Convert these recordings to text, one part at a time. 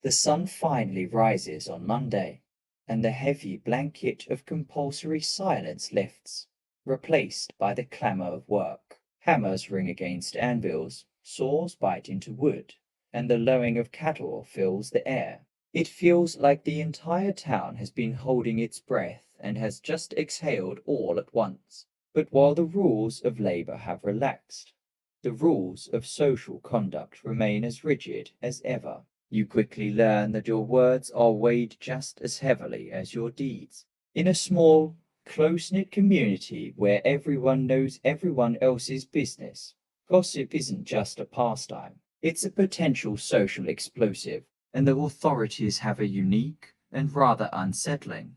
The sun finally rises on Monday, and the heavy blanket of compulsory silence lifts, replaced by the clamour of work. Hammers ring against anvils, saws bite into wood, and the lowing of cattle fills the air. It feels like the entire town has been holding its breath and has just exhaled all at once. But while the rules of labor have relaxed, the rules of social conduct remain as rigid as ever. You quickly learn that your words are weighed just as heavily as your deeds. In a small, close-knit community where everyone knows everyone else's business, gossip isn't just a pastime. It's a potential social explosive, and the authorities have a unique and rather unsettling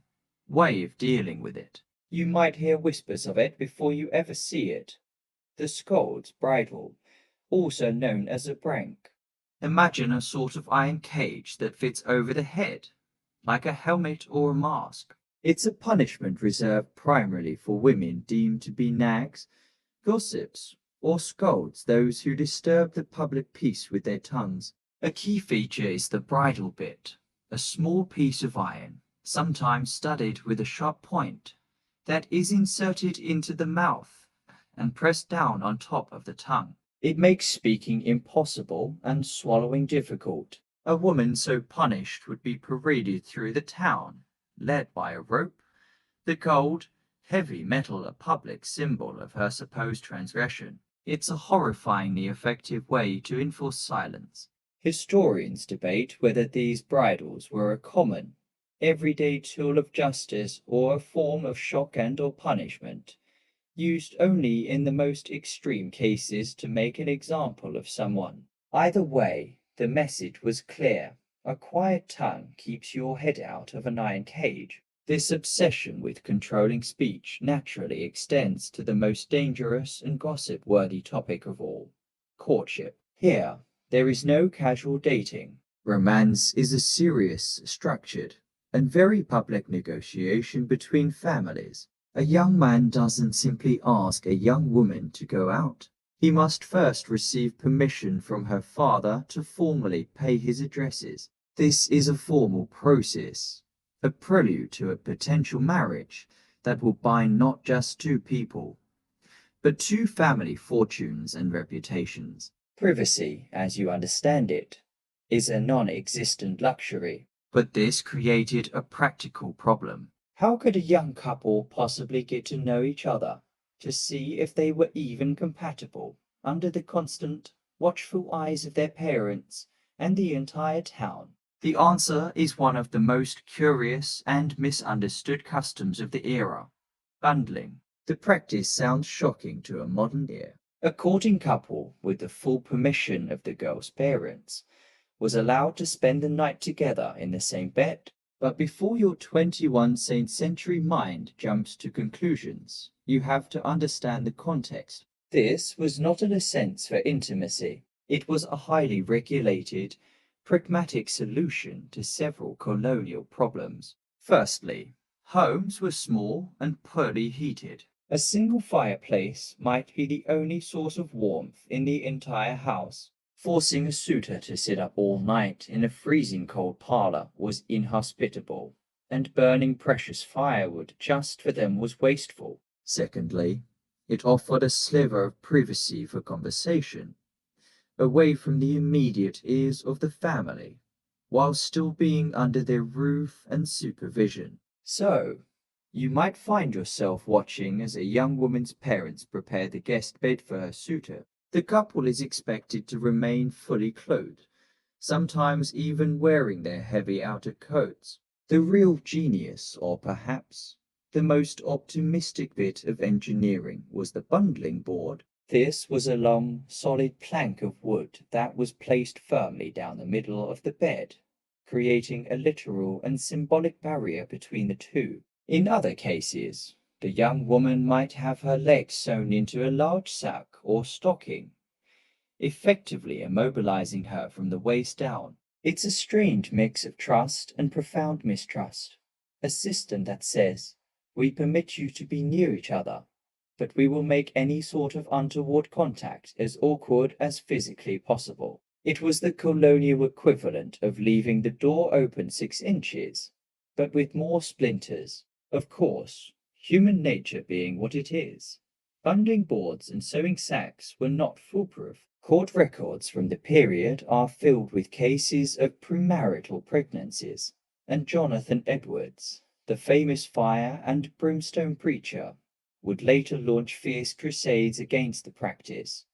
way of dealing with it. You might hear whispers of it before you ever see it. The scold's bridle, also known as a brank. Imagine a sort of iron cage that fits over the head, like a helmet or a mask. It's a punishment reserved primarily for women deemed to be nags, gossips, or scolds, those who disturb the public peace with their tongues. A key feature is the bridle bit, a small piece of iron, sometimes studded with a sharp point, that is inserted into the mouth and pressed down on top of the tongue. It makes speaking impossible and swallowing difficult. A woman so punished would be paraded through the town, led by a rope, the cold, heavy metal a public symbol of her supposed transgression. It's a horrifyingly effective way to enforce silence. Historians debate whether these bridles were a common, everyday tool of justice or a form of shock and/or punishment, used only in the most extreme cases to make an example of someone. Either way, the message was clear. A quiet tongue keeps your head out of an iron cage. This obsession with controlling speech naturally extends to the most dangerous and gossip-worthy topic of all, courtship. Here, there is no casual dating. Romance is a serious, structured, and very public negotiation between families. A young man doesn't simply ask a young woman to go out. He must first receive permission from her father to formally pay his addresses. This is a formal process, a prelude to a potential marriage that will bind not just two people, but two family fortunes and reputations. Privacy, as you understand it, is a non-existent luxury. But this created a practical problem. How could a young couple possibly get to know each other, to see if they were even compatible, under the constant, watchful eyes of their parents and the entire town? The answer is one of the most curious and misunderstood customs of the era: bundling. The practice sounds shocking to a modern ear. A courting couple, with the full permission of the girl's parents, was allowed to spend the night together in the same bed. But before your 21st century mind jumps to conclusions, you have to understand the context. This was not an ascent for intimacy. It was a highly regulated, pragmatic solution to several colonial problems. Firstly, homes were small and poorly heated. A single fireplace might be the only source of warmth in the entire house. Forcing a suitor to sit up all night in a freezing cold parlor was inhospitable, and burning precious firewood just for them was wasteful. Secondly, it offered a sliver of privacy for conversation, away from the immediate ears of the family, while still being under their roof and supervision. So, you might find yourself watching as a young woman's parents prepare the guest bed for her suitor. The couple is expected to remain fully clothed, sometimes even wearing their heavy outer coats. The real genius, or perhaps the most optimistic bit of engineering, was the bundling board. This was a long, solid plank of wood that was placed firmly down the middle of the bed, creating a literal and symbolic barrier between the two. In other cases, the young woman might have her legs sewn into a large sack or stocking, effectively immobilizing her from the waist down. It's a strange mix of trust and profound mistrust. A system that says, we permit you to be near each other, but we will make any sort of untoward contact as awkward as physically possible. It was the colonial equivalent of leaving the door open 6 inches, but with more splinters. Of course, human nature being what it is, bundling boards and sewing sacks were not foolproof. Court records from the period are filled with cases of premarital pregnancies, and Jonathan Edwards, the famous fire and brimstone preacher, would later launch fierce crusades against the practice,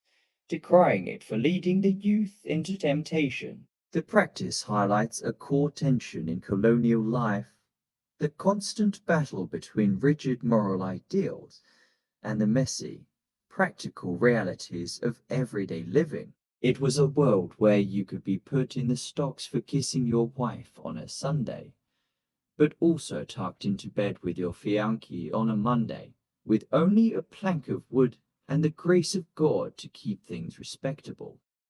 decrying it for leading the youth into temptation. The practice highlights a core tension in colonial life, the constant battle between rigid moral ideals and the messy, practical realities of everyday living. It was a world where you could be put in the stocks for kissing your wife on a Sunday, but also tucked into bed with your fiancé on a Monday, with only a plank of wood and the grace of God to keep things respectable.